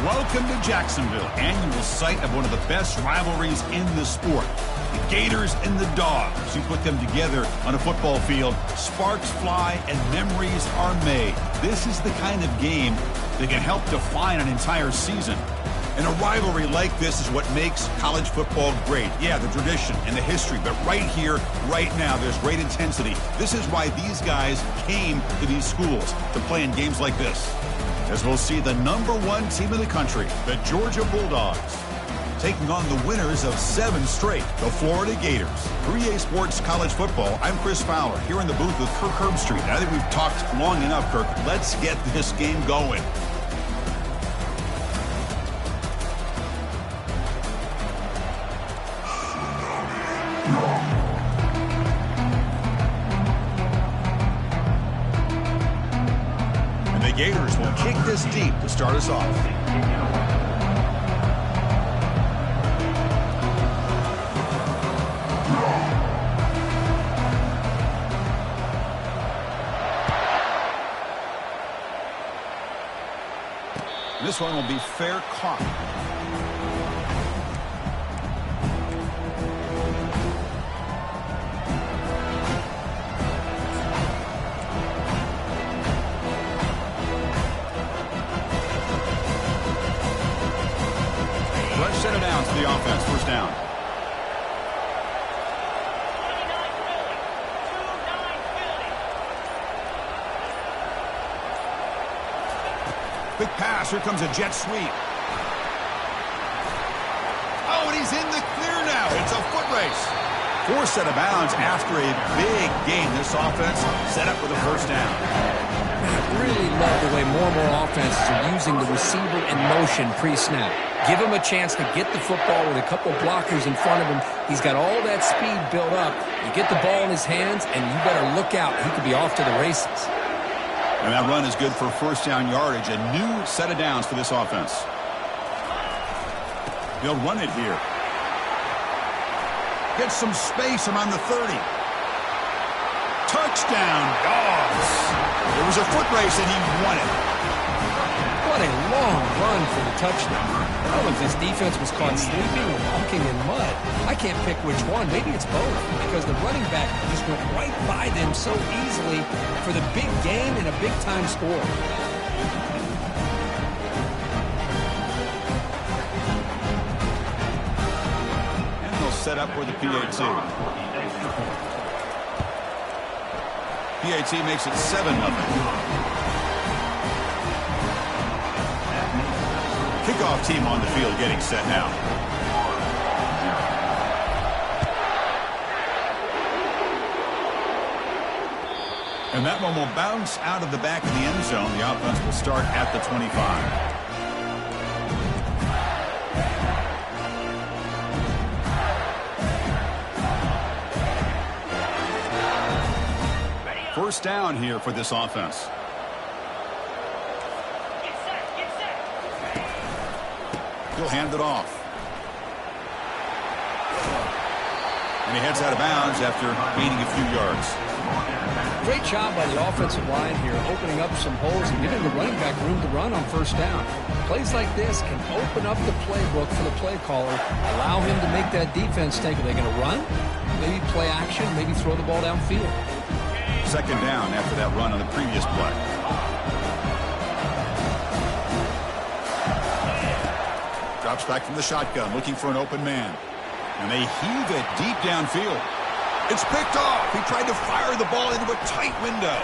Welcome to Jacksonville, annual site of one of the best rivalries in the sport. The Gators and the Dogs. You put them together on a football field, sparks fly and memories are made. This is the kind of game that can help define an entire season. And a rivalry like this is what makes college football great. Yeah, the tradition and the history, but right here, right now, there's great intensity. This is why these guys came to these schools to play in games like this. As we'll see the #1 team in the country, the Georgia Bulldogs, taking on the winners of 7 straight, the Florida Gators. 3A Sports College Football, I'm Chris Fowler, here in the booth with Kirk Herbstreit. I think we've talked long enough, Kirk. Let's get this game going. And the Gators will kick this deep to start us off. This one will be fair caught. Let's set it down to the offense. First down. Big pass. Here comes a jet sweep. Oh, and he's in the clear now. It's a foot race. Forced out of bounds after a big gain. This offense set up with a first down. I really love the way more and more offenses are using the receiver in motion pre-snap. Give him a chance to get the football with a couple blockers in front of him. He's got all that speed built up. You get the ball in his hands, and you better look out. He could be off to the races. And that run is good for first down yardage. A new set of downs for this offense. They'll run it here. Get some space around the 30. Touchdown, Dogs. There was a foot race, and he won it. What a long run for the touchdown. I don't know if this defense was caught sleeping or walking in mud. I can't pick which one. Maybe it's both, because the running back just went right by them so easily for the big gain and a big-time score. And they'll set up for the PAT. PAT makes it 7-0. Kickoff team on the field getting set now. And that one will bounce out of the back of the end zone. The offense will start at the 25. First down here for this offense. He'll hand it off. And he heads out of bounds after gaining a few yards. Great job by the offensive line here, opening up some holes and giving the running back room to run on first down. Plays like this can open up the playbook for the play caller, allow him to make that defense think, are they going to run? Maybe play action, maybe throw the ball downfield. Second down after that run on the previous play. Drops back from the shotgun, looking for an open man. And they heave it deep downfield. It's picked off. He tried to fire the ball into a tight window.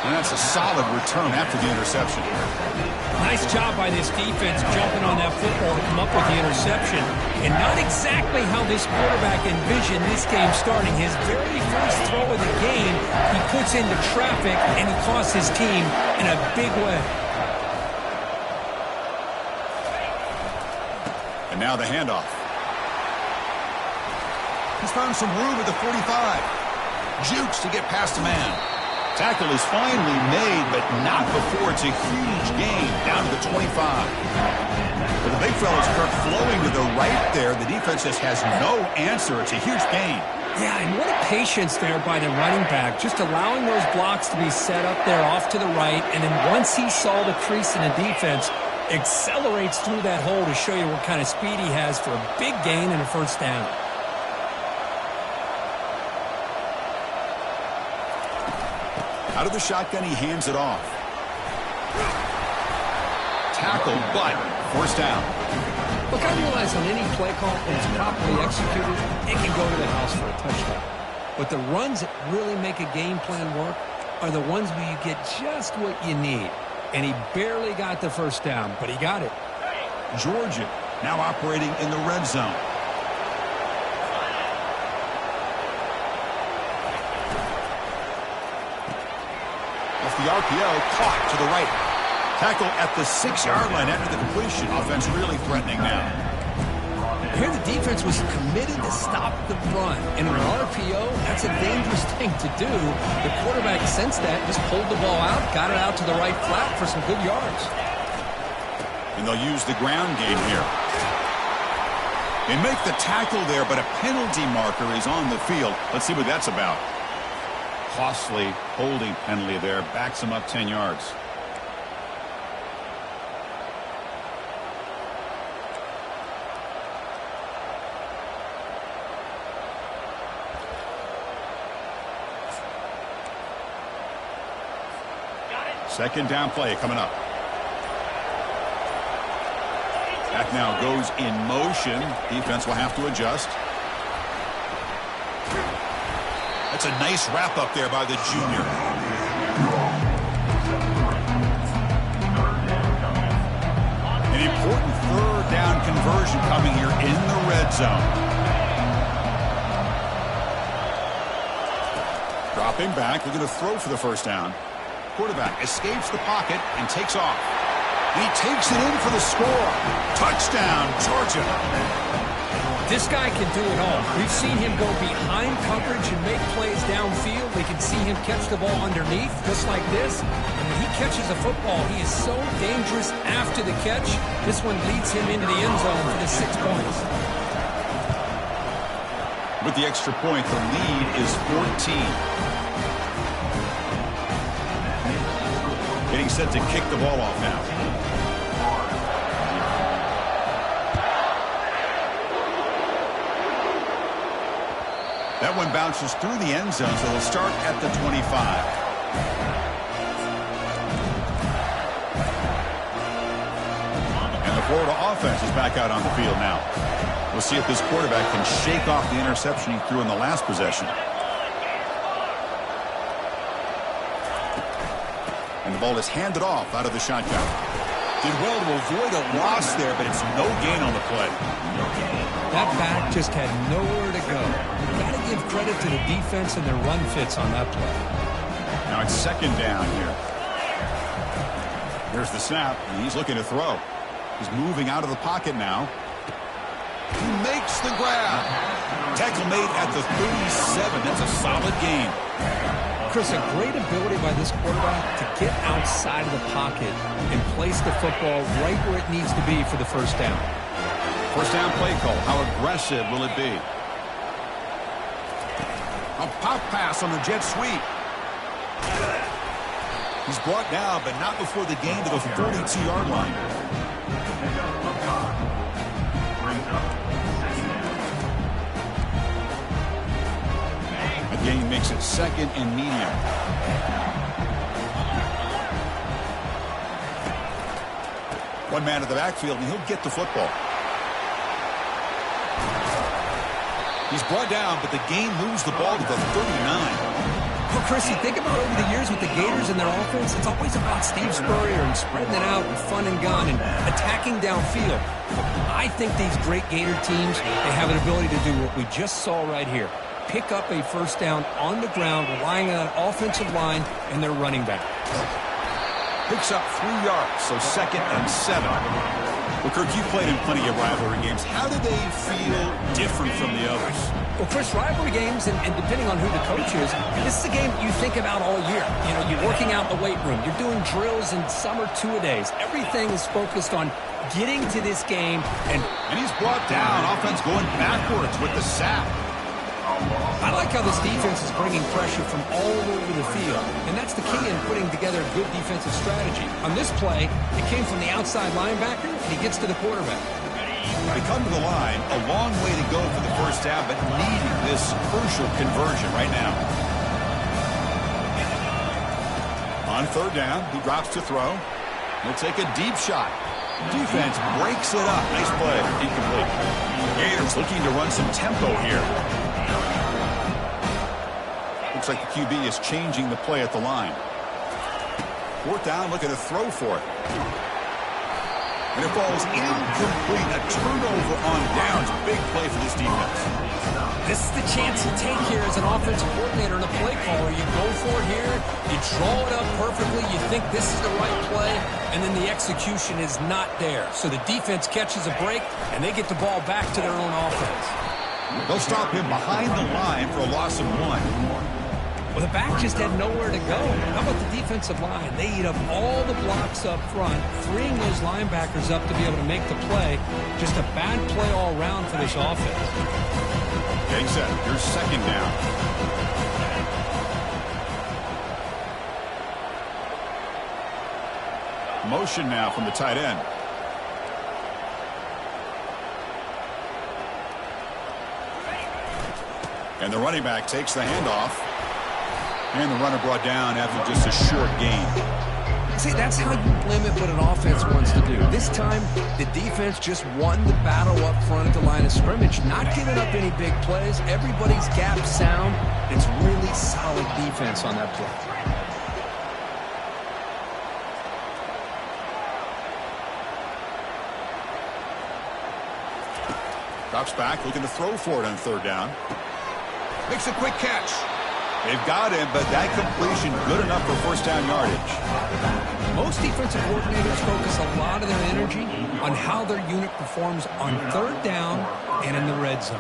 And that's a solid return after the interception. Nice job by this defense jumping on that football to come up with the interception. And not exactly how this quarterback envisioned this game starting. His very first throw of the game, he puts into traffic, and he costs his team in a big way. And now the handoff. He's found some room at the 45. Jukes to get past a man. Tackle is finally made, but not before it's a huge gain down to the 25. But the big fella's Kirk flowing to the right there. The defense just has no answer. It's a huge gain. Yeah, and what a patience there by the running back, just allowing those blocks to be set up there off to the right, and then once he saw the crease in the defense, accelerates through that hole to show you what kind of speed he has for a big gain and a first down. Out of the shotgun, he hands it off. Tackled, but first down. Look, I realize on any play call, when it's properly executed, it can go to the house for a touchdown. But the runs that really make a game plan work are the ones where you get just what you need. And he barely got the first down, but he got it. Georgia now operating in the red zone. Off the RPO, caught to the right. Tackle at the 6-yard line after the completion. Offense really threatening now. Here the defense was committed to stop the run. And in an RPO, that's a dangerous thing to do. The quarterback sensed that, just pulled the ball out, got it out to the right flat for some good yards. And they'll use the ground game here. They make the tackle there, but a penalty marker is on the field. Let's see what that's about. Costly holding penalty there. Backs him up 10 yards. Second down play coming up. Back now goes in motion. Defense will have to adjust. That's a nice wrap up there by the junior. An important third down conversion coming here in the red zone. Dropping back, looking to throw for the first down. Quarterback escapes the pocket and takes off. He takes it in for the score. Touchdown, Georgia. This guy can do it all. We've seen him go behind coverage and make plays downfield. We can see him catch the ball underneath, just like this. And when he catches a football, he is so dangerous after the catch. This one leads him into the end zone for the 6 points. With the extra point, the lead is 14. Getting set to kick the ball off now. That one bounces through the end zone, so they'll start at the 25. And the Florida offense is back out on the field now. We'll see if this quarterback can shake off the interception he threw in the last possession. And the ball is handed off out of the shotgun. Did well to avoid a loss there, but it's no gain on the play. That back just had nowhere to go. Got to give credit to the defense and their run fits on that play. Now it's second down here. There's the snap, and he's looking to throw. He's moving out of the pocket now. He makes the grab. Tackle made at the 37. That's a solid gain. Chris, a great ability by this quarterback to get outside of the pocket and place the football right where it needs to be for the first down. First down play call. How aggressive will it be? A pop pass on the jet sweep. He's brought down, but not before the gain to the 32-yard line. The gain makes it second and medium. One man in the backfield, and he'll get the football. He's brought down, but the gain moves the ball to the 39. Well, Chris, you think about over the years with the Gators and their offense, it's always about Steve Spurrier and spreading it out and fun and gun and attacking downfield. I think these great Gator teams, they have an ability to do what we just saw right here. Pick up a first down on the ground, relying on an offensive line and their running back. Picks up 3 yards, so second and 7. Well, Kirk, you played in plenty of rivalry games. How do they feel different from the others? Well, Chris, rivalry games, and depending on who the coach is, this is a game you think about all year. You know, you're working out in the weight room. You're doing drills and summer two-a-days. Everything is focused on getting to this game. And he's brought down. Offense going backwards with the sack. I how this defense is bringing pressure from all over the field. And that's the key in putting together a good defensive strategy. On this play, it came from the outside linebacker, and he gets to the quarterback. They come to the line, a long way to go for the first down, but needing this crucial conversion right now. On third down, he drops to throw. He'll take a deep shot. Defense breaks it up. Nice play. Incomplete. Gators looking to run some tempo here. Looks like the QB is changing the play at the line. Fourth down, looking to throw for it. And it falls incomplete. A turnover on downs. Big play for this defense. This is the chance you take here as an offensive coordinator and a play caller. You go for it here. You draw it up perfectly. You think this is the right play, and then the execution is not there. So the defense catches a break, and they get the ball back to their own offense. They'll stop him behind the line for a loss of 1. Well, the back just had nowhere to go. How about the defensive line? They eat up all the blocks up front, freeing those linebackers up to be able to make the play. Just a bad play all around for this offense. Getting set. Here's second down. Motion now from the tight end. And the running back takes the handoff. And the runner brought down after just a short gain. See, that's how you limit what an offense wants to do. This time, the defense just won the battle up front at the line of scrimmage, not giving up any big plays. Everybody's gap sound. It's really solid defense on that play. Drops back, looking to throw for it on third down. Makes a quick catch. They've got him, but that completion good enough for first down yardage. Most defensive coordinators focus a lot of their energy on how their unit performs on third down and in the red zone.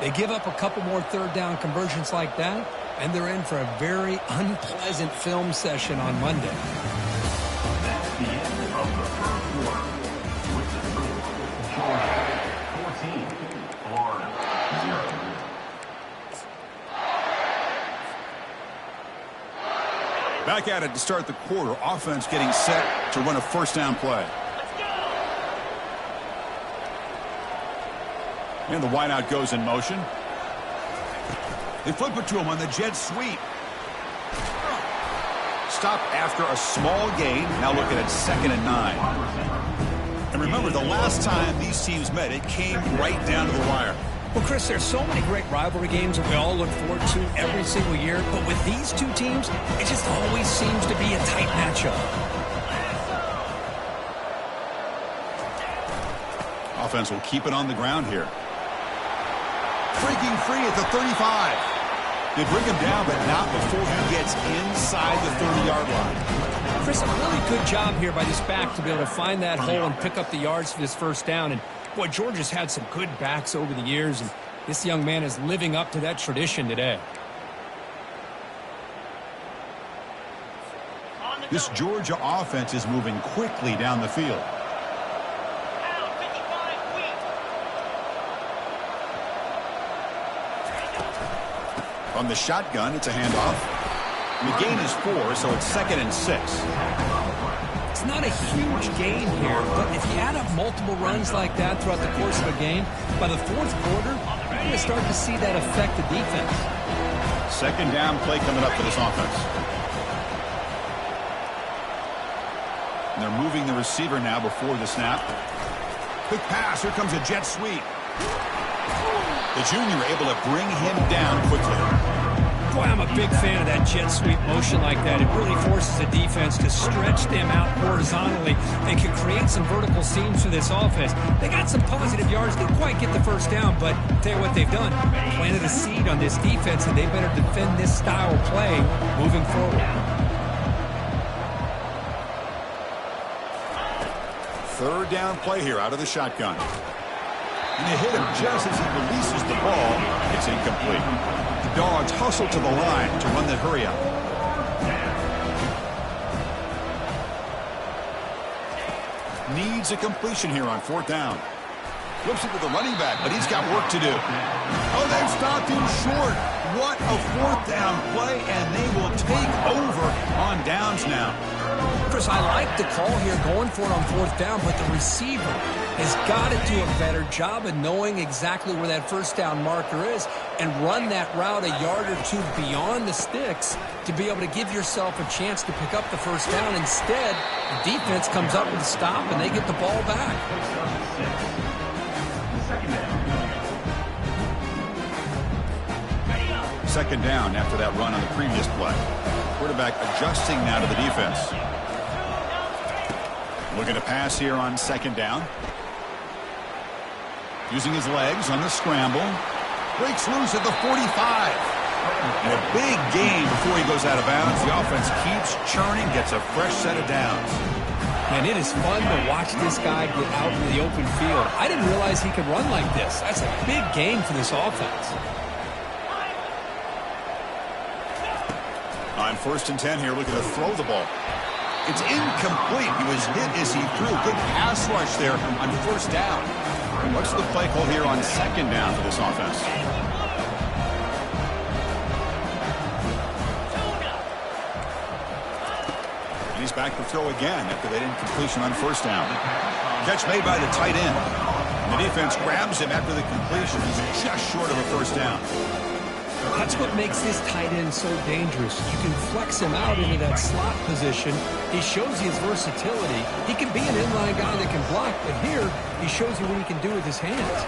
They give up a couple more third down conversions like that, and they're in for a very unpleasant film session on Monday. The end of the first quarter with the score, Georgia 14, Florida 0. Back at it to start the quarter. Offense getting set to run a first down play. And the wideout goes in motion. They flip it to him on the jet sweep. Stopped after a small gain. Now looking at 2nd and 9. And remember, the last time these teams met, it came right down to the wire. Well, Chris, there's so many great rivalry games that we all look forward to every single year. But with these two teams, it just always seems to be a tight matchup. Offense will keep it on the ground here. Breaking free at the 35. They bring him down, but not before he gets inside the 30-yard line. Chris, a really good job here by this back to be able to find that hole and pick up the yards for this first down. And boy, Georgia's had some good backs over the years, and this young man is living up to that tradition today. This Georgia offense is moving quickly down the field. From the shotgun, it's a handoff. The gain is 4, so it's 2nd and 6. It's not a huge gain here, but if you add up multiple runs like that throughout the course of a game, by the fourth quarter, you're going to start to see that affect the defense. 2nd down play coming up for this offense. And they're moving the receiver now before the snap. Quick pass. Here comes a jet sweep. The junior able to bring him down quickly. Boy, I'm a big fan of that jet sweep motion like that. It really forces the defense to stretch them out horizontally and can create some vertical seams for this offense. They got some positive yards. Didn't quite get the first down, but tell you what they've done. Planted a seed on this defense, and they better defend this style of play moving forward. Third down play here out of the shotgun. And they hit him just as he releases the ball. It's incomplete. The Dogs hustle to the line to run that hurry up. Needs a completion here on 4th down. Flips it to the running back, but he's got work to do. Oh, they've stopped him short. what a fourth down play, and they will take over on downs now. Chris, I like the call here going for it on fourth down, but the receiver has got to do a better job of knowing exactly where that first down marker is and run that route a yard or two beyond the sticks to be able to give yourself a chance to pick up the first down. Instead, the defense comes up with a stop, and they get the ball back. Second down after that run on the previous play. Quarterback adjusting now to the defense. Looking to pass here on second down. Using his legs on the scramble. Breaks loose at the 45. And a big gain before he goes out of bounds. The offense keeps churning, gets a fresh set of downs. And it is fun to watch this guy get out in the open field. I didn't realize he could run like this. That's a big gain for this offense. On 1st and 10 here, looking to throw the ball. It's incomplete. He was hit as he threw. Good pass rush there on first down. What's the play call here on second down for this offense? And he's back to throw again after that incompletion on first down. Catch made by the tight end. And the defense grabs him after the completion. He's just short of a first down. That's what makes this tight end so dangerous. You can flex him out into that slot position. He shows you his versatility. He can be an inline guy that can block, but here he shows you what he can do with his hands.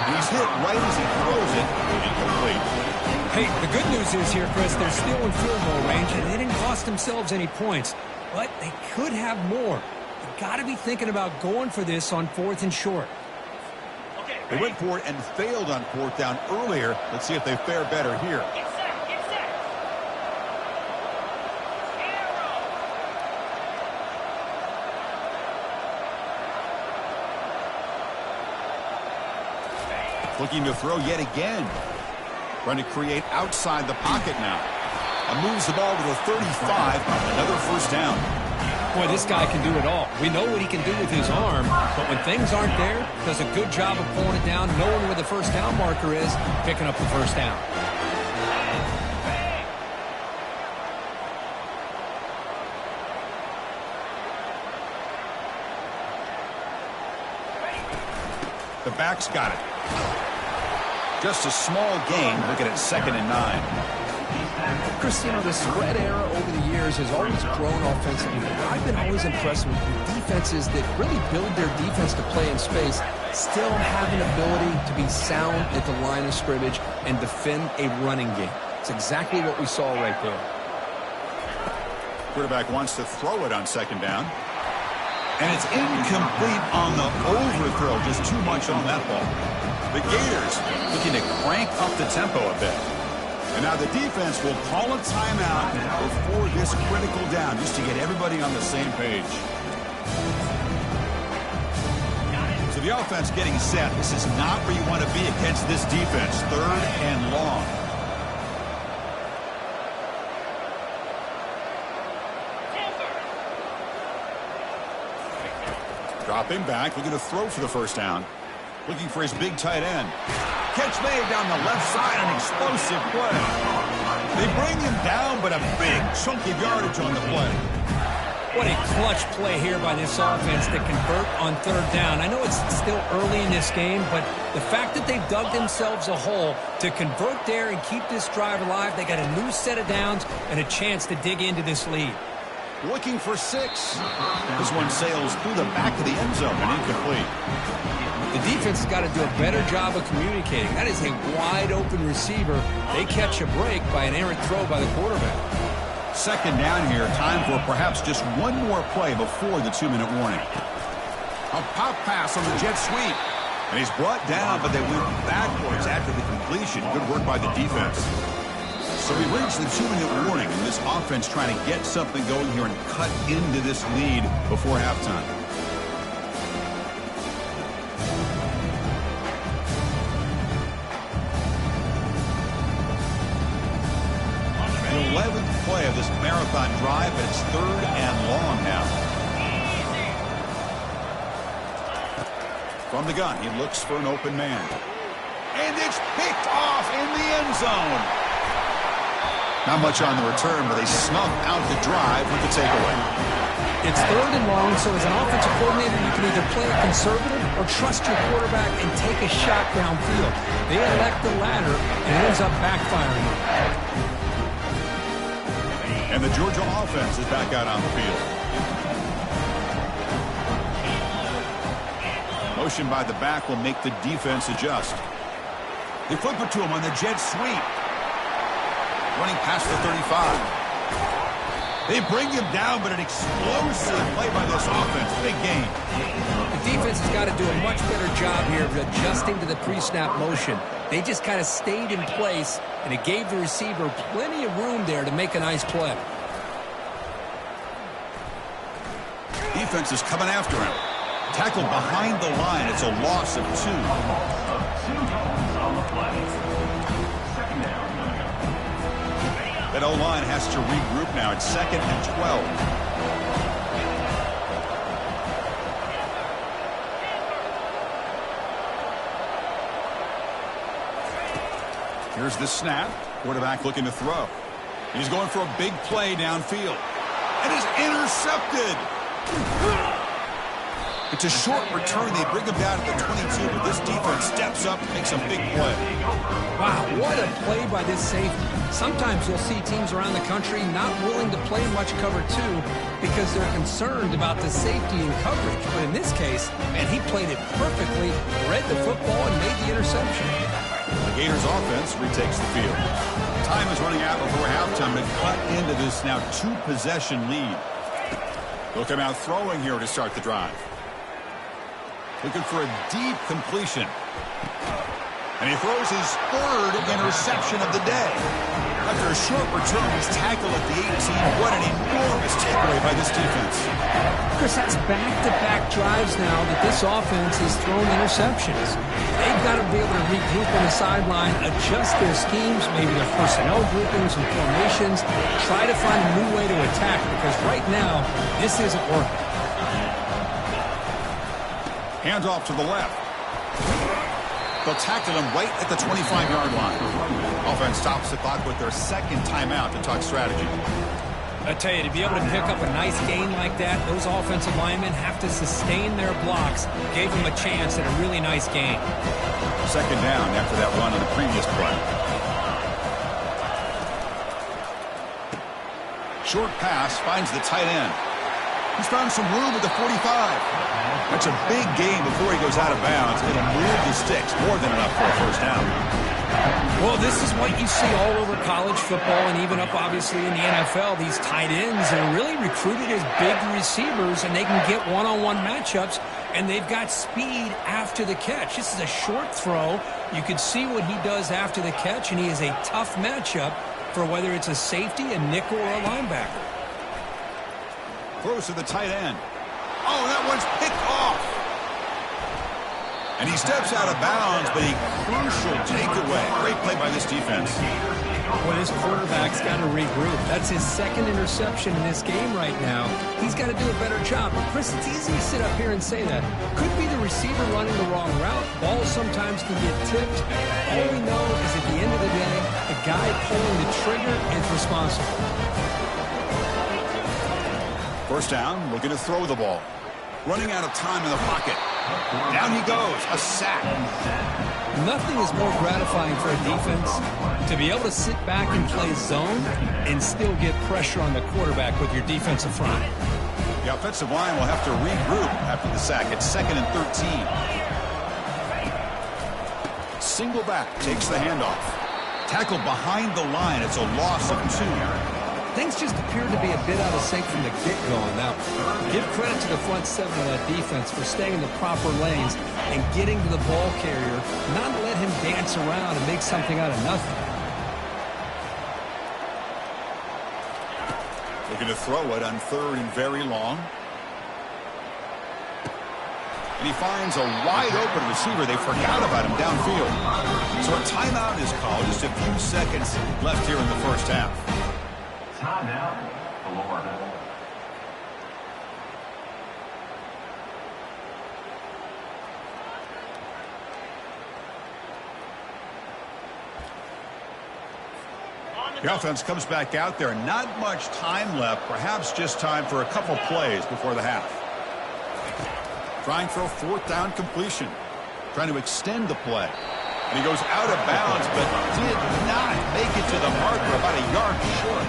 He's hit right as he throws it. Incomplete. Hey, the good news is here, Chris, they're still in field goal range, and they didn't cost themselves any points. But they could have more. You've got to be thinking about going for this on 4th and short. They went for it and failed on 4th down earlier. Let's see if they fare better here. Get set, get set. Looking to throw yet again. Trying to create outside the pocket now. And moves the ball to the 35. Another first down. Boy, this guy can do it all. We know what he can do with his arm, but when things aren't there, does a good job of pulling it down, knowing where the first down marker is, picking up the first down. The back's got it. Just a small gain. Looking at 2nd and 9. Cristiano, the spread era over the years has always grown offensively. I've been always impressed with defenses that really build their defense to play in space, still have an ability to be sound at the line of scrimmage and defend a running game. It's exactly what we saw right there. Quarterback wants to throw it on 2nd down. And it's incomplete on the overthrow. Just too much on that ball. The Gators looking to crank up the tempo a bit. And now the defense will call a timeout before this critical down, just to get everybody on the same page. So the offense getting set. This is not where you want to be against this defense. 3rd and long. Dropping back, looking to throw for the first down. Looking for his big tight end. Catch made down the left side, an explosive play. They bring him down, but a big chunk of yardage on the play. What a clutch play here by this offense to convert on 3rd down. I know it's still early in this game, but the fact that they've dug themselves a hole to convert there and keep this drive alive, they got a new set of downs and a chance to dig into this lead. Looking for 6. This one sails through the back of the end zone and incomplete. The defense has got to do a better job of communicating. That is a wide-open receiver. They catch a break by an errant throw by the quarterback. 2nd down here. Time for perhaps just one more play before the 2-minute warning. A pop pass on the jet sweep. And he's brought down, but they went backwards after the completion. Good work by the defense. So we reached the 2-minute warning, and this offense trying to get something going here and cut into this lead before halftime. The 11th play of this marathon drive, and it's 3rd and long now. From the gun, he looks for an open man. and it's picked off in the end zone. Not much on the return, but they snuff out the drive with the takeaway. It's 3rd and long, so as an offensive coordinator, you can either play it conservative or trust your quarterback and take a shot downfield. They elect the latter, and it ends up backfiring them. And the Georgia offense is back out on the field. Motion by the back will make the defense adjust. They flip it to him on the jet sweep. Running past the 35. They bring him down, but an explosive play by this offense. Big game. The defense has got to do a much better job here of adjusting to the pre-snap motion. They just kind of stayed in place, and it gave the receiver plenty of room there to make a nice play. Defense is coming after him. Tackled behind the line. It's a loss of 2. That O-line has to regroup now. It's 2nd and 12. Here's the snap. Quarterback looking to throw. He's going for a big play downfield. And is intercepted. It's a short return. They bring him down to the 22, but this defense steps up and makes a big play. Wow, what a play by this safety. Sometimes you'll see teams around the country not willing to play much cover 2 because they're concerned about the safety and coverage. But in this case, man, he played it perfectly, read the football, and made the interception. The Gators offense retakes the field. Time is running out before halftime to cut into this now 2-possession lead. They'll come out throwing here to start the drive. Looking for a deep completion. And he throws his 3rd interception of the day. After a short return, he's tackled at the 18. What an enormous takeaway by this defense. Chris, that's back-to-back drives now that this offense has thrown interceptions. They've got to be able to regroup on the sideline, adjust their schemes, maybe their personnel groupings and formations, try to find a new way to attack, because right now, this isn't working. Hands off to the left. They'll tackle him right at the 25-yard line. Offense stops the clock with their 2nd timeout to talk strategy. I tell you, to be able to pick up a nice gain like that, those offensive linemen have to sustain their blocks. Gave them a chance at a really nice gain. 2nd down after that run on the previous play. Short pass finds the tight end. He's found some room at the 45. That's a big gain before he goes out of bounds. It'll move the sticks more than enough for a 1st down. Well, this is what you see all over college football and even up, obviously, in the NFL. These tight ends are really recruited as big receivers, and they can get one-on-one matchups, and they've got speed after the catch. This is a short throw. You can see what he does after the catch, and he is a tough matchup for whether it's a safety, a nickel, or a linebacker. Throws to the tight end. Oh, that one's picked off. And he steps out of bounds, but a crucial takeaway. Great play by this defense. Well, his quarterback's got to regroup. That's his 2nd interception in this game right now. He's got to do a better job. But Chris, it's easy to sit up here and say that. Could be the receiver running the wrong route. Balls sometimes can get tipped. All we know is at the end of the day, the guy pulling the trigger is responsible. 1st down, looking to throw the ball. Running out of time in the pocket. Down he goes, a sack. Nothing is more gratifying for a defense to be able to sit back and play zone and still get pressure on the quarterback with your defensive front. The offensive line will have to regroup after the sack. It's 2nd and 13. Single back takes the handoff. Tackled behind the line. It's a loss of 2. Things just appeared to be a bit out of sync from the get-go. Now, give credit to the front 7 of that defense for staying in the proper lanes and getting to the ball carrier, not let him dance around and make something out of nothing. Looking to throw it on 3rd and very long. And he finds a wide-open receiver. They forgot about him downfield. So a timeout is called. Just a few seconds left here in the 1st half. Timeout, Florida. The offense comes back out there. Not much time left. Perhaps just time for a couple plays before the half. Trying for a fourth down completion. Trying to extend the play. And he goes out of bounds, but did not make it to the marker, about a yard short.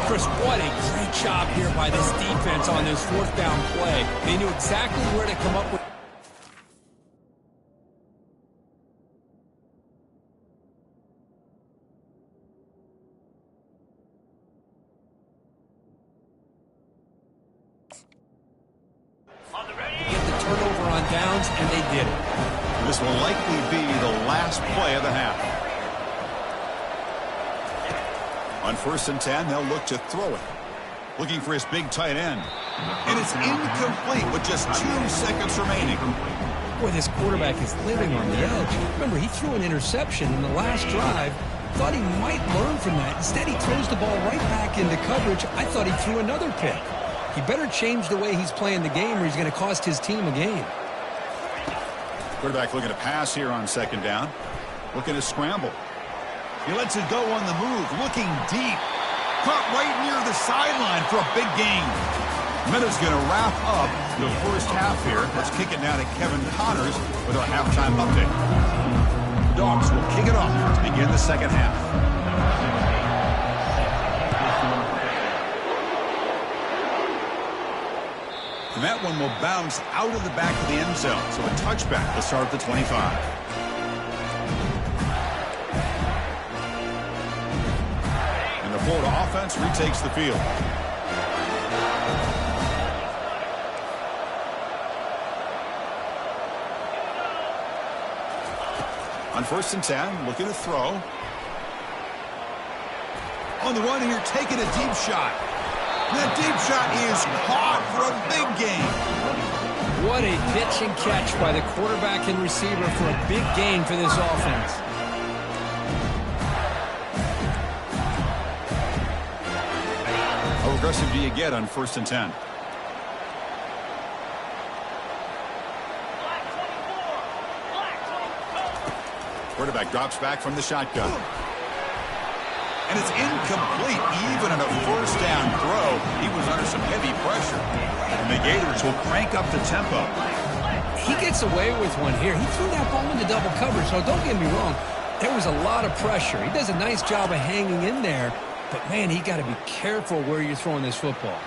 Chris, what a great job here by this defense on this fourth down play. They knew exactly where to come up with. Get the turnover on downs, and they did it. This will likely be the last play of the half. On 1st and 10, they'll look to throw it. Looking for his big tight end. And it's incomplete with just 2 seconds remaining. Boy, this quarterback is living on the edge. Remember, he threw an interception in the last drive. Thought he might learn from that. Instead, he throws the ball right back into coverage. I thought he threw another pick. He better change the way he's playing the game or he's going to cost his team a game. Quarterback looking to pass here on 2nd down. Looking to scramble. He lets it go on the move. Looking deep. Caught right near the sideline for a big gain. Meta's going to wrap up the first half here. Let's kick it now to Kevin Connors with our halftime update. The Dogs will kick it off to begin the second half. And that one will bounce out of the back of the end zone. So a touchback to start the 25. And the Florida offense retakes the field. On 1st and 10, looking to throw. On the run here, taking a deep shot. That deep shot is caught for a big gain. What a pitch and catch by the quarterback and receiver for a big gain for this offense. How aggressive do you get on 1st and 10? Quarterback drops back from the shotgun. And it's incomplete. Even on a 1st down throw, he was under some heavy pressure. And the Gators will crank up the tempo. He gets away with one here. He threw that ball into double coverage, so don't get me wrong. There was a lot of pressure. He does a nice job of hanging in there. But, man, he got to be careful where you're throwing this football.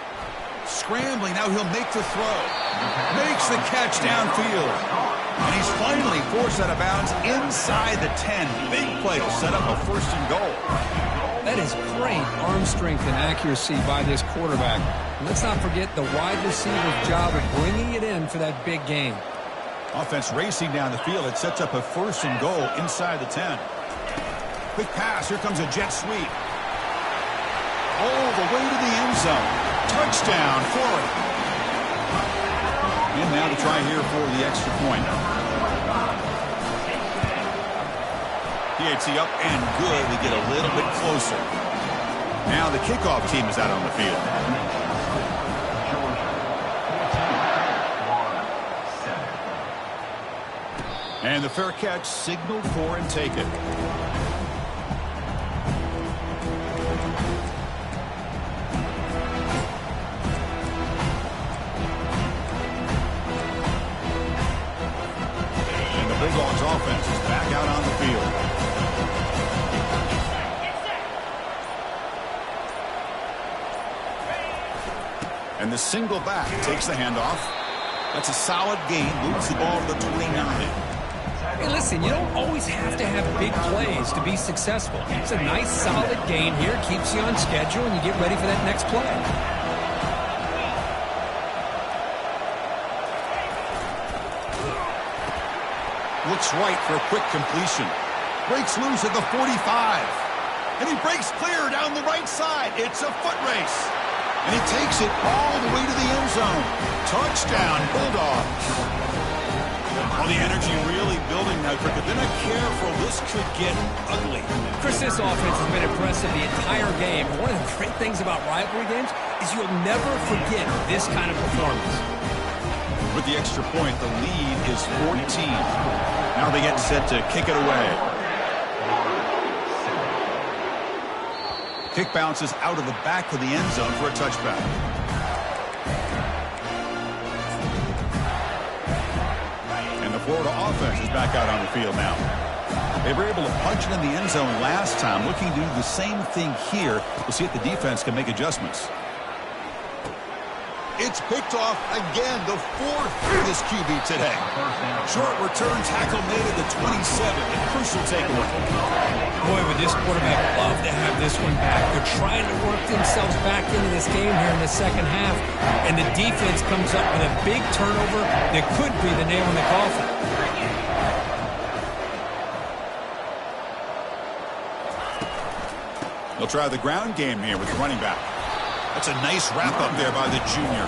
Scrambling. Now he'll make the throw. Makes the catch downfield. And he's finally forced out of bounds inside the 10. Big play to set up a 1st and goal. That is great arm strength and accuracy by this quarterback. And let's not forget the wide receiver's job of bringing it in for that big gain. Offense racing down the field. It sets up a 1st and goal inside the 10. Quick pass. Here comes a jet sweep. All the way to the end zone. Touchdown, Florida. And now to try here for the extra point. PAT up and good. We get a little bit closer. Now the kickoff team is out on the field. And the fair catch signaled for and taken. And the Bulldogs offense is back out on the field. And the single back takes the handoff. That's a solid gain. Moves the ball to the 29. Hey, listen, you don't always have to have big plays to be successful. It's a nice, solid gain here. Keeps you on schedule, and you get ready for that next play. Looks right for a quick completion. Breaks loose at the 45. And he breaks clear down the right side. It's a foot race. And he takes it all the way to the end zone. Touchdown, Bulldogs. Well, the energy really building now, Cricket. They're not careful. This could get ugly. Chris, this offense has been impressive the entire game. And one of the great things about rivalry games is you'll never forget this kind of performance. With the extra point, the lead is 14. Now they get set to kick it away. Kick bounces out of the back of the end zone for a touchback. And the Florida offense is back out on the field now. They were able to punch it in the end zone last time. Looking to do the same thing here. We'll see if the defense can make adjustments. It's picked off again, the fourth for this QB today. Short return tackle made at the 27. A crucial takeaway. Boy, would this quarterback love to have this one back. They're trying to work themselves back into this game here in the second half, and the defense comes up with a big turnover that could be the nail in the coffin. They'll try the ground game here with the running back. That's a nice wrap up there by the junior.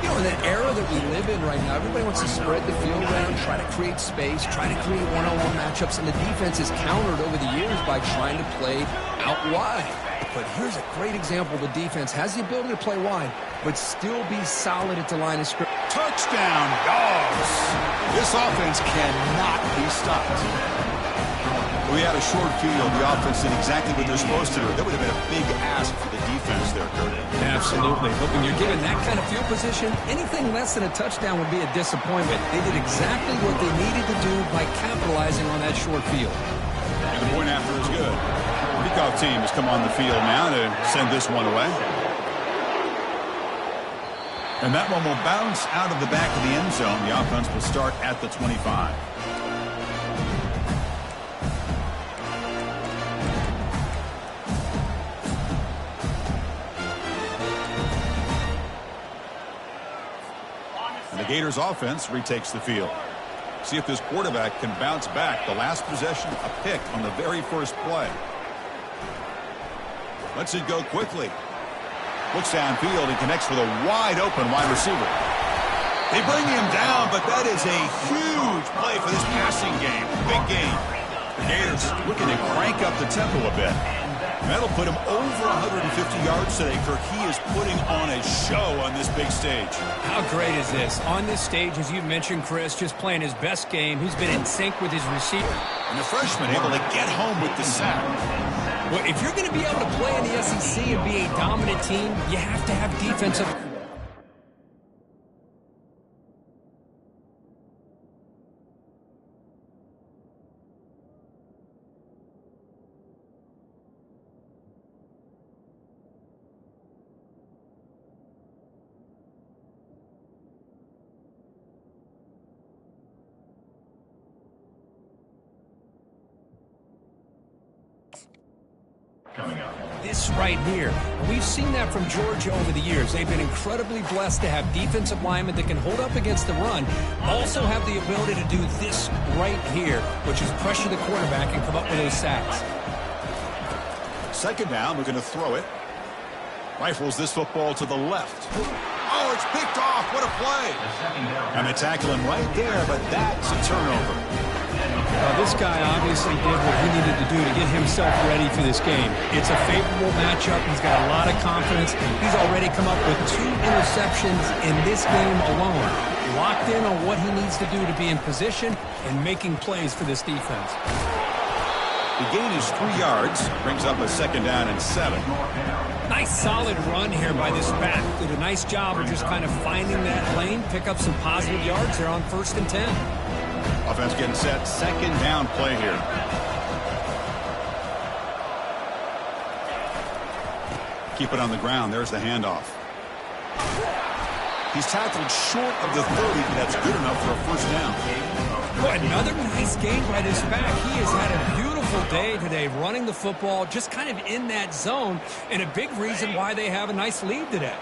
You know, in the era that we live in right now, everybody wants to spread the field around, try to create space, try to create one-on-one matchups, and the defense is countered over the years by trying to play out wide. But here's a great example. The defense has the ability to play wide, but still be solid at the line of scrimmage. Touchdown, Dogs! This offense cannot be stopped. We had a short field. The offense did exactly what they're supposed to do. That would have been a big ask for the defense there, Kurt. Absolutely. But when you're given that kind of field position, anything less than a touchdown would be a disappointment. They did exactly what they needed to do by capitalizing on that short field. And the point after is good. The kickoff team has come on the field now to send this one away. And that one will bounce out of the back of the end zone. The offense will start at the 25. The Gators offense retakes the field. See if this quarterback can bounce back. The last possession, a pick on the very first play. Lets it go quickly. Looks downfield and connects with a wide open wide receiver. They bring him down, but that is a huge play for this passing game. Big game. The Gators looking to crank up the tempo a bit. That'll put him over 150 yards today, Kirk. He is putting on a show on this big stage. How great is this? On this stage, as you mentioned, Chris, just playing his best game. He's been in sync with his receiver. And the freshman able to get home with the sack. Well, if you're going to be able to play in the SEC and be a dominant team, you have to have defensive. Coming up. This right here. We've seen that from Georgia over the years. They've been incredibly blessed to have defensive linemen that can hold up against the run, also have the ability to do this right here, which is pressure the quarterback and come up with those sacks. Second down, we're going to throw it. Rifles this football to the left. Oh, it's picked off. What a play. And they tackle him right there, but that's a turnover. This guy obviously did what he needed to do to get himself ready for this game. It's a favorable matchup. He's got a lot of confidence. He's already come up with 2 interceptions in this game alone. Locked in on what he needs to do to be in position and making plays for this defense. The gain is 3 yards. Brings up a second down and 7. Nice solid run here by this back. Did a nice job of just kind of finding that lane, pick up some positive yards there on 1st and 10. Offense getting set. Second down play here. Keep it on the ground. There's the handoff. He's tackled short of the 30, but that's good enough for a first down. Boy, another nice game by this back. He has had a beautiful day today running the football, just kind of in that zone, and a big reason why they have a nice lead today.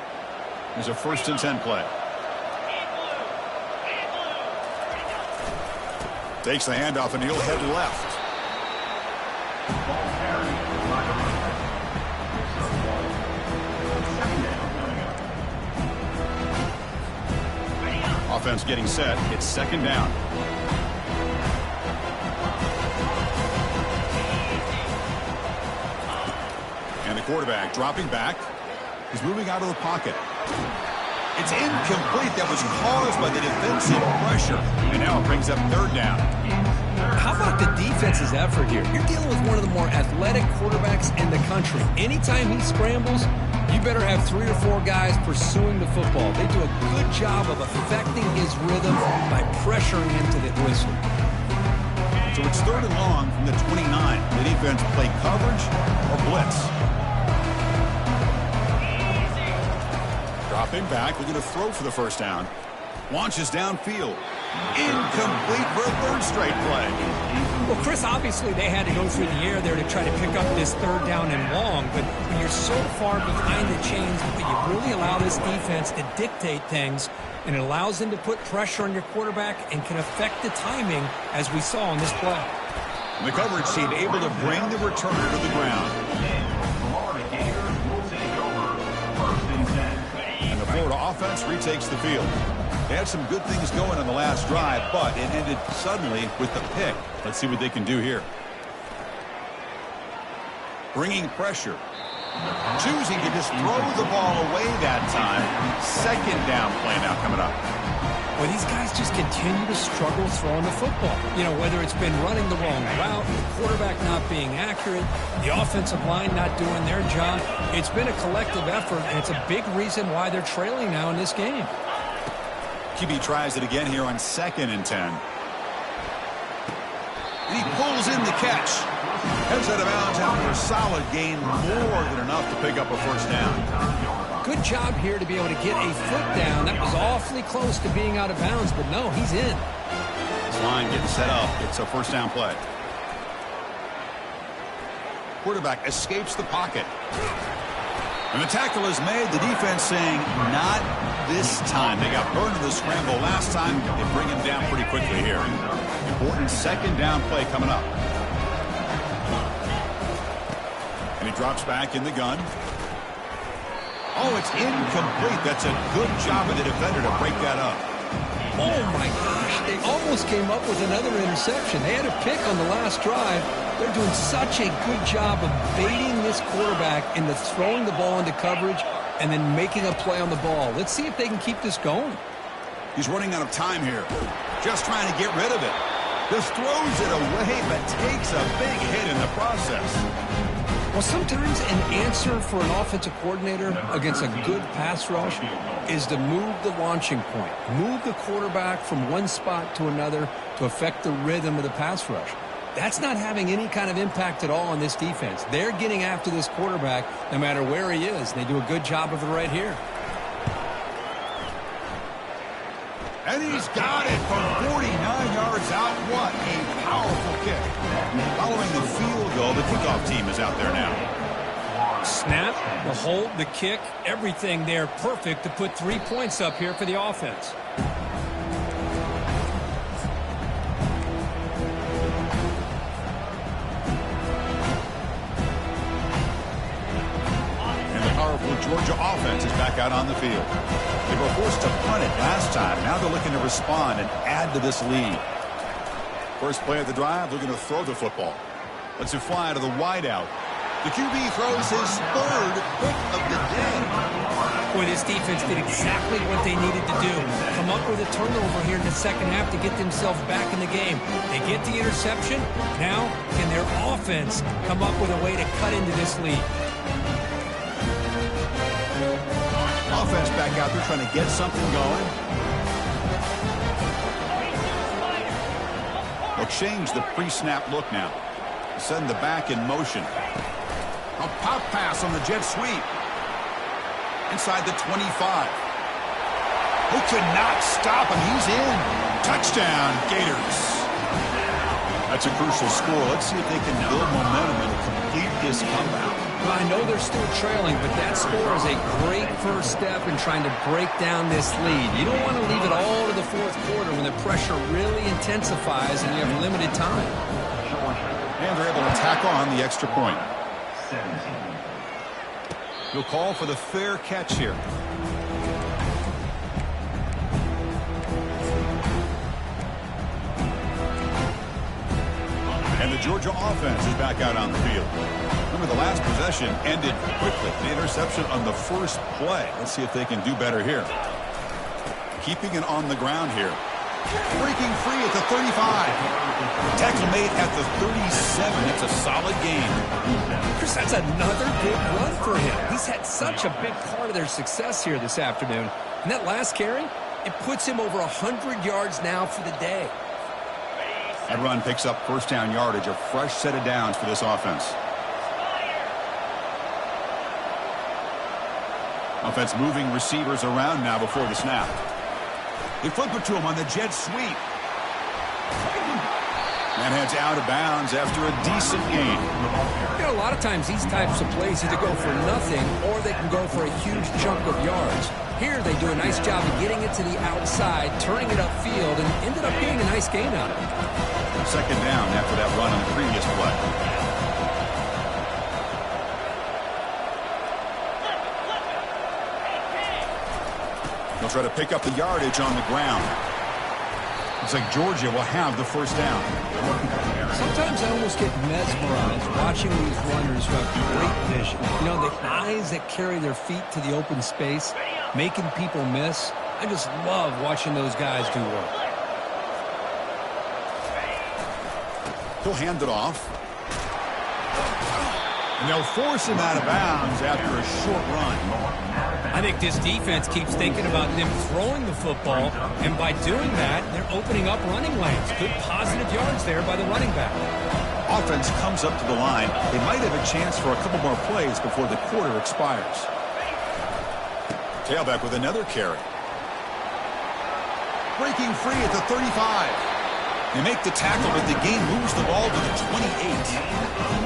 There's a 1st and 10 play. Takes the handoff and he'll head left. Offense getting set. It's second down. And the quarterback dropping back. He's moving out of the pocket. It's incomplete. That was caused by the defensive pressure. And now it brings up 3rd down. How about the defense's effort here? You're dealing with one of the more athletic quarterbacks in the country. Anytime he scrambles, you better have 3 or 4 guys pursuing the football. They do a good job of affecting his rhythm by pressuring him to the whistle. So it's 3rd and long from the 29. The defense play coverage or blitz. Dropping back, looking to throw for the first down. Launches downfield. Incomplete for a 3rd straight play. Well, Chris, obviously they had to go through the air there to try to pick up this 3rd down and long, but when you're so far behind the chains, you really allow this defense to dictate things, and it allows them to put pressure on your quarterback and can affect the timing, as we saw on this play. And the coverage team able to bring the returner to the ground. And the Florida offense retakes the field. They had some good things going on the last drive, but it ended suddenly with the pick. Let's see what they can do here. Bringing pressure. Choosing to just throw the ball away that time. 2nd down play now coming up. Well, these guys just continue to struggle throwing the football. You know, whether it's been running the wrong route, the quarterback not being accurate, the offensive line not doing their job. It's been a collective effort, and it's a big reason why they're trailing now in this game. QB tries it again here on 2nd and 10. And he pulls in the catch. Heads out of bounds after a solid gain, more than enough to pick up a 1st down. Good job here to be able to get a foot down. That was awfully close to being out of bounds, but no, he's in. This line getting set up. It's a 1st down play. Quarterback escapes the pocket. And the tackle is made. The defense saying, not this time. They got burned in the scramble last time. They bring him down pretty quickly here. Important 2nd down play coming up. And he drops back in the gun. Oh, it's incomplete. That's a good job of the defender to break that up. Oh, my gosh. They almost came up with another interception. They had a pick on the last drive. They're doing such a good job of baiting this quarterback into throwing the ball into coverage and then making a play on the ball. Let's see if they can keep this going. He's running out of time here. Just trying to get rid of it. Just throws it away, but takes a big hit in the process. Well, sometimes an answer for an offensive coordinator against a good pass rush is to move the launching point, move the quarterback from one spot to another to affect the rhythm of the pass rush. That's not having any kind of impact at all on this defense. They're getting after this quarterback no matter where he is. They do a good job of it right here. And he's got it from 49 yards out. What a powerful kick. Following the field goal, the kickoff team is out there now. Snap, the hold, the kick, everything there perfect to put 3 points up here for the offense. Georgia offense is back out on the field. They were forced to punt it last time. Now they're looking to respond and add to this lead. First play of the drive, looking to throw the football. Lets it fly to the wideout. The QB throws his 3rd pick of the day. Boy, this defense did exactly what they needed to do. Come up with a turnover here in the 2nd half to get themselves back in the game. They get the interception. Now, can their offense come up with a way to cut into this lead? Offense back out there trying to get something going. They'll change the pre-snap look now. Send the back in motion. A pop pass on the jet sweep. Inside the 25. Who could not stop him? He's in. Touchdown, Gators. That's a crucial score. Let's see if they can build momentum and complete this comeback. Well, I know they're still trailing, but that score is a great first step in trying to break down this lead. You don't want to leave it all to the 4th quarter when the pressure really intensifies and you have limited time. And they're able to tack on the extra point. He'll call for the fair catch here. And the Georgia offense is back out on the field. Remember, the last possession ended quickly. The interception on the first play. Let's see if they can do better here. Keeping it on the ground here. Breaking free at the 35. Tackle made at the 37. That's a solid gain. Chris, that's another big run for him. He's had such a big part of their success here this afternoon. And that last carry, it puts him over 100 yards now for the day. That run picks up first down yardage, a fresh set of downs for this offense. Offense moving receivers around now before the snap. They flip it to him on the jet sweep. And heads out of bounds after a decent gain. You know, a lot of times these types of plays either go for nothing or they can go for a huge chunk of yards. Here they do a nice job of getting it to the outside, turning it upfield, and ended up getting a nice gain on it. Second down after that run on the previous play. They'll try to pick up the yardage on the ground. Looks like Georgia will have the first down. Sometimes I almost get mesmerized watching these runners who have great vision. You know, the eyes that carry their feet to the open space, making people miss. I just love watching those guys do work. He'll hand it off. And they'll force him out of bounds after a short run. I think this defense keeps thinking about them throwing the football, and by doing that, they're opening up running lanes. Good positive yards there by the running back. Offense comes up to the line. They might have a chance for a couple more plays before the quarter expires. Tailback with another carry. Breaking free at the 35. They make the tackle, but the game moves the ball to the 28.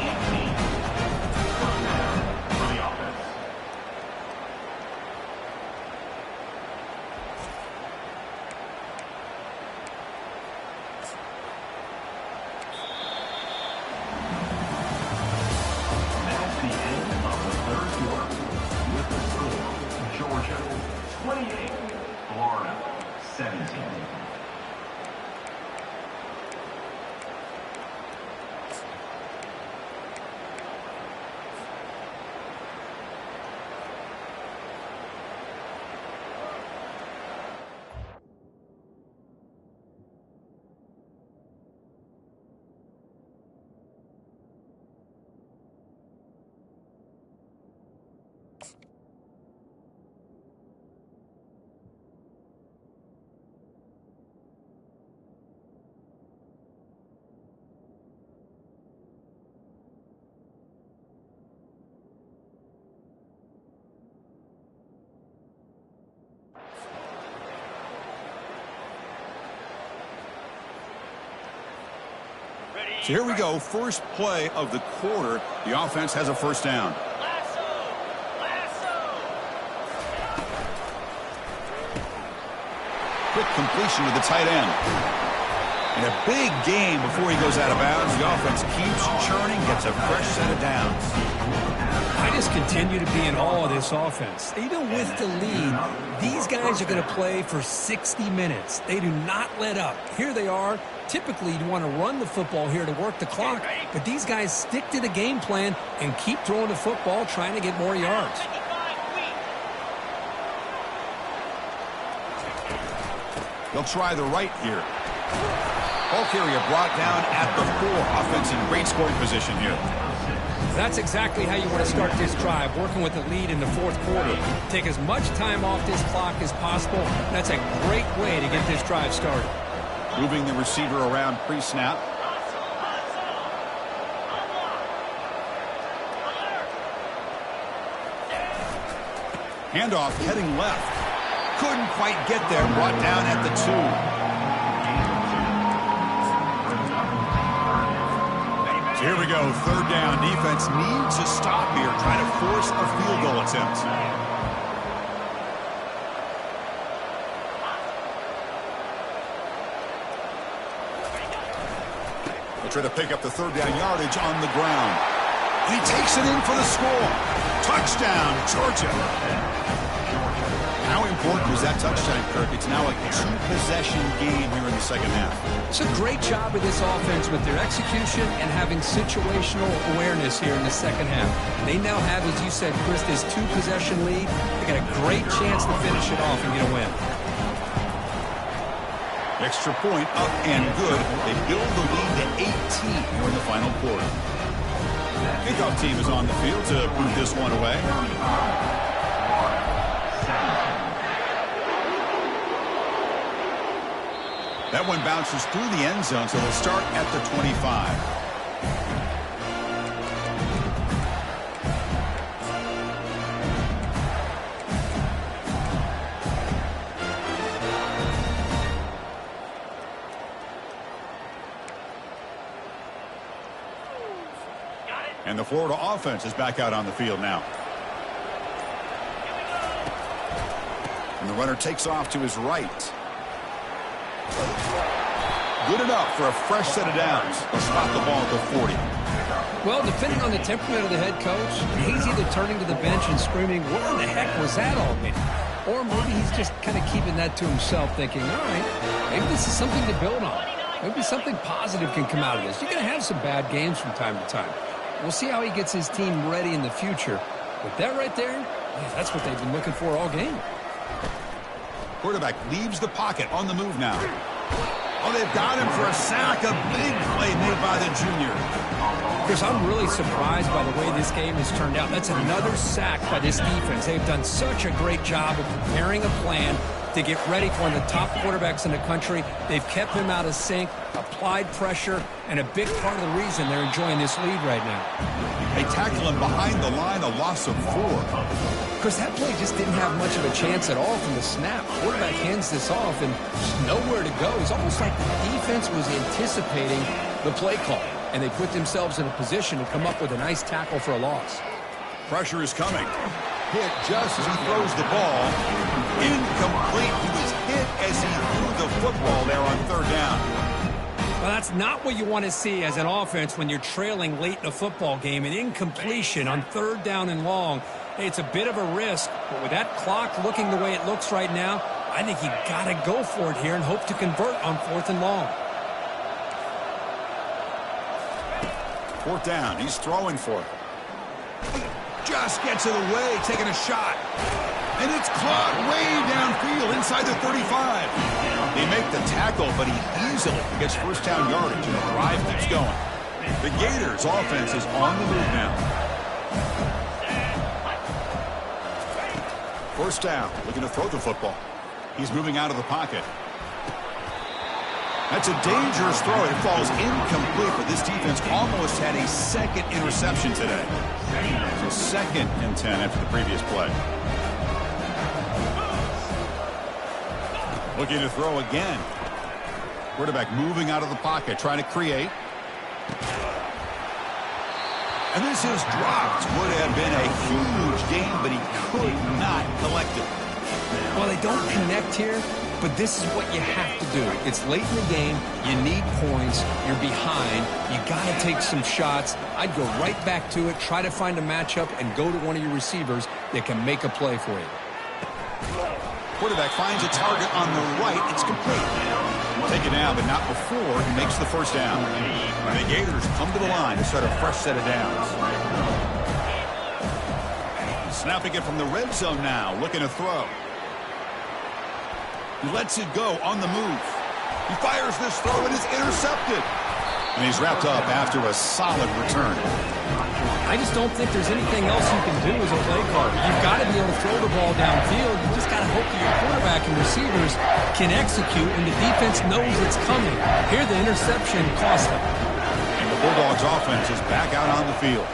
So here we go, first play of the quarter. The offense has a first down. Quick completion to the tight end. And a big gain before he goes out of bounds. The offense keeps churning, gets a fresh set of downs. I just continue to be in awe of this offense. Even with the lead, these guys are going to play for 60 minutes. They do not let up. Here they are. Typically, you want to run the football here to work the clock, but these guys stick to the game plan and keep throwing the football, trying to get more yards. They'll try the right here. Ball carrier brought down at the 4. Offense in great scoring position here. That's exactly how you want to start this drive, working with the lead in the fourth quarter. Take as much time off this clock as possible. That's a great way to get this drive started. Moving the receiver around pre-snap. Handoff heading left. Couldn't quite get there. Brought down at the 2. So here we go. Third down. Defense needs to stop here. Try to force a field goal attempt. Try to pick up the third down yardage on the ground. And he takes it in for the score. Touchdown, Georgia. How important was that touchdown, Kirk? It's now a 2-possession game here in the second half. It's a great job of this offense with their execution and having situational awareness here in the second half. They now have, as you said, Chris, this 2-possession lead. They got a great chance to finish it off and get a win. Extra point up and good. They build the lead to 18 here in the final quarter. Kickoff team is on the field to put this one away. That one bounces through the end zone, so they'll start at the 25. And the Florida offense is back out on the field now. And the runner takes off to his right. Good enough for a fresh set of downs. They'll stop the ball at the 40. Well, depending on the temperament of the head coach, he's either turning to the bench and screaming, what in the heck was that all mean? Or maybe he's just kind of keeping that to himself, thinking, all right, maybe this is something to build on. Maybe something positive can come out of this. You're going to have some bad games from time to time. We'll see how he gets his team ready in the future. But that right there, yeah, that's what they've been looking for all game. Quarterback leaves the pocket on the move now. Oh, they've got him for a sack. A big play made by the junior. Chris, I'm really surprised by the way this game has turned out. That's another sack by this defense. They've done such a great job of preparing a plan to get ready for one of the top quarterbacks in the country. They've kept him out of sync, applied pressure, and a big part of the reason they're enjoying this lead right now. They tackle him behind the line, a loss of 4. Chris, that play just didn't have much of a chance at all from the snap. Quarterback hands this off and just nowhere to go. It's almost like the defense was anticipating the play call, and they put themselves in a position to come up with a nice tackle for a loss. Pressure is coming. Hit just as he throws the ball. Incomplete. He was hit as he threw the football there on 3rd down. Well, that's not what you want to see as an offense when you're trailing late in a football game. An incompletion on 3rd down and long. Hey, it's a bit of a risk, but with that clock looking the way it looks right now, I think you got to go for it here and hope to convert on 4th and long. 4th down. He's throwing for it. Just gets in the way, taking a shot. And it's caught way downfield inside the 35. They make the tackle, but he easily gets 1st down yardage, and the drive keeps going. The Gators' offense is on the move now. 1st down, looking to throw the football. He's moving out of the pocket. That's a dangerous throw. It falls incomplete, but this defense almost had a 2nd interception today. So 2nd and 10 after the previous play. Looking to throw again. Quarterback moving out of the pocket, trying to create. And this is dropped. Would have been a huge game, but he could not collect it. Well, they don't connect here, but this is what you have to do. It's late in the game. You need points. You're behind. You got to take some shots. I'd go right back to it, try to find a matchup, and go to one of your receivers that can make a play for you. Quarterback finds a target on the right. It's complete. Take it now, but not before he makes the 1st down. And the Gators come to the line to start a fresh set of downs. Snapping it from the red zone now, looking to throw. He lets it go on the move. He fires this throw and is intercepted. And he's wrapped up after a solid return. I just don't think there's anything else you can do as a play caller. You've got to be able to throw the ball downfield. You just got to hope that your quarterback and receivers can execute and the defense knows it's coming. Here the interception cost them. And the Bulldogs offense is back out on the field.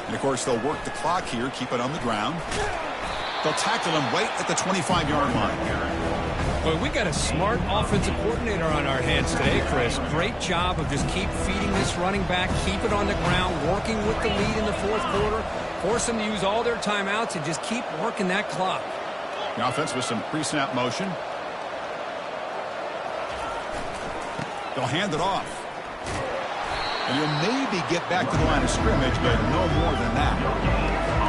And of course they'll work the clock here, keep it on the ground. They'll tackle him right at the 25-yard line. Well, we got a smart offensive coordinator on our hands today, Chris. Great job of just keep feeding this running back, keep it on the ground, working with the lead in the 4th quarter, force them to use all their timeouts and just keep working that clock. The offense with some pre-snap motion. They'll hand it off. And you'll maybe get back to the line of scrimmage, but no more than that.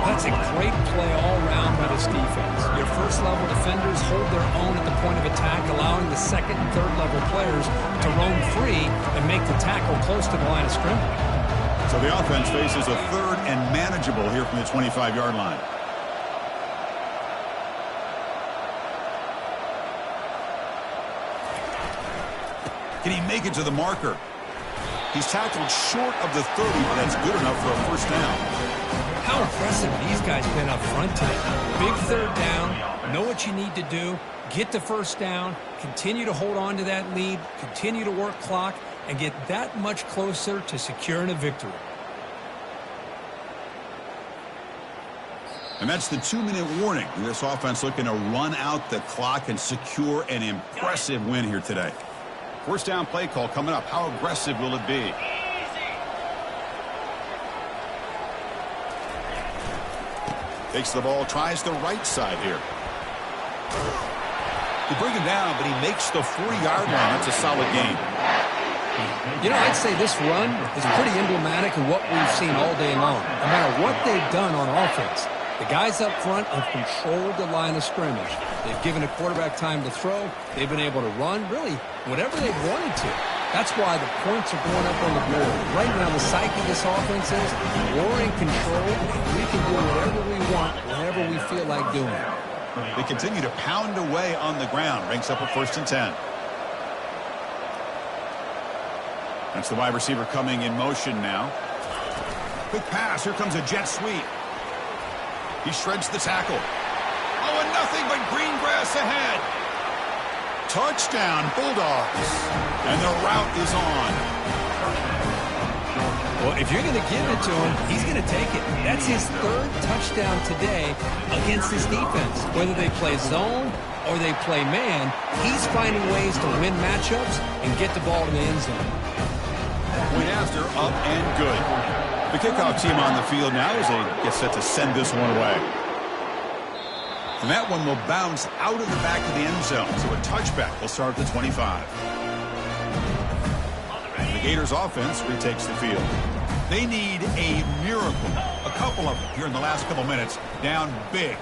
That's a great play all around by this defense. Your 1st-level defenders hold their own at the point of attack, allowing the 2nd and 3rd-level players to roam free and make the tackle close to the line of scrimmage. So the offense faces a 3rd and manageable here from the 25-yard line. Can he make it to the marker? He's tackled short of the 30, but that's good enough for a first down. How impressive these guys been up front today. Big third down, know what you need to do, get the first down, continue to hold on to that lead, continue to work clock, and get that much closer to securing a victory. And that's the 2-minute warning. This offense looking to run out the clock and secure an impressive win here today. First down play call coming up. How aggressive will it be? Takes the ball, tries the right side here. They bring him down, but he makes the 40-yard line. That's a solid gain. You know, I'd say this run is pretty emblematic of what we've seen all day long. No matter what they've done on offense, the guys up front have controlled the line of scrimmage. They've given the quarterback time to throw. They've been able to run, really, whatever they've wanted to. That's why the points are going up on the board. Right now, the psyche of this offense is we're in control. We can do whatever we want, whenever we feel like doing it. They continue to pound away on the ground. Ranks up a 1st and 10. That's the wide receiver coming in motion now. Quick pass. Here comes a jet sweep. He shreds the tackle. Oh, and nothing but green grass ahead. Touchdown, Bulldogs. And the route is on. Well, if you're going to give it to him, he's going to take it. That's his 3rd touchdown today against this defense. Whether they play zone or they play man, he's finding ways to win matchups and get the ball to the end zone. Point after, up and good. The kickoff team on the field now as they get set to send this one away. And that one will bounce out of the back of the end zone. So a touchback will start at the 25. The Gators offense retakes the field. They need a miracle. A couple of them here in the last couple minutes. Down big.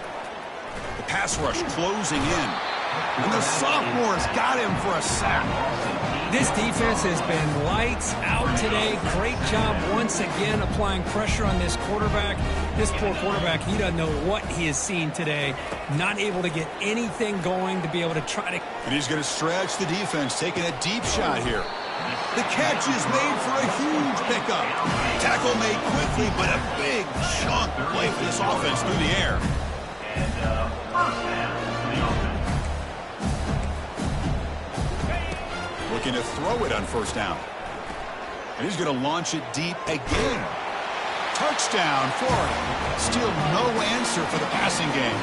The pass rush closing in. And the sophomore's got him for a sack. This defense has been lights out today. Great job once again applying pressure on this quarterback. This poor quarterback, he doesn't know what he has seen today. Not able to get anything going to be able to try to... And he's going to stretch the defense, taking a deep shot here. The catch is made for a huge pickup. Tackle made quickly, but a big chunk play for this offense through the air. Looking to throw it on first down. And he's going to launch it deep again. Touchdown, Florida. Still no answer for the passing game.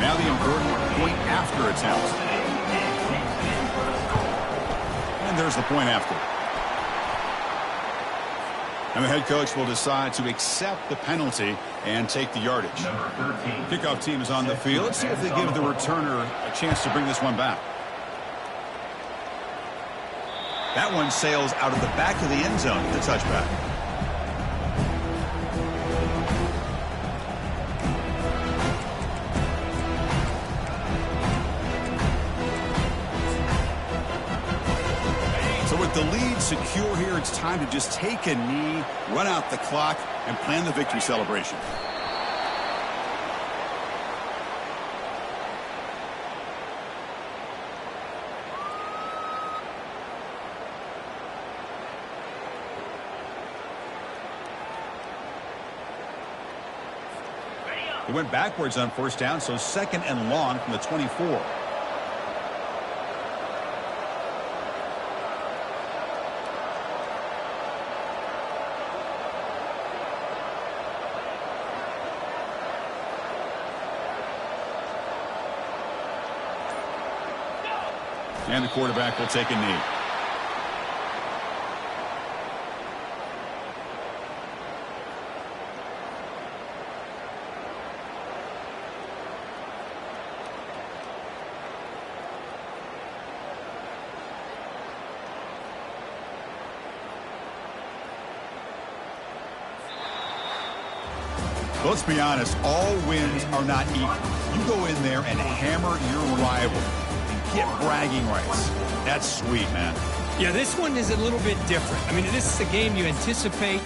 Now the important point after attempt. And there's the point after. And the head coach will decide to accept the penalty and take the yardage. Kickoff team is on the field. Let's see if they give the returner a chance to bring this one back. That one sails out of the back of the end zone for the touchback. So with the lead secure here, it's time to just take a knee, run out the clock, and plan the victory celebration. He went backwards on first down, so 2nd and long from the 24. And the quarterback will take a knee. Let's be honest, all wins are not equal. You go in there and hammer your rival and get bragging rights. That's sweet, man. Yeah, this one is a little bit different. I mean, this is a game you anticipate.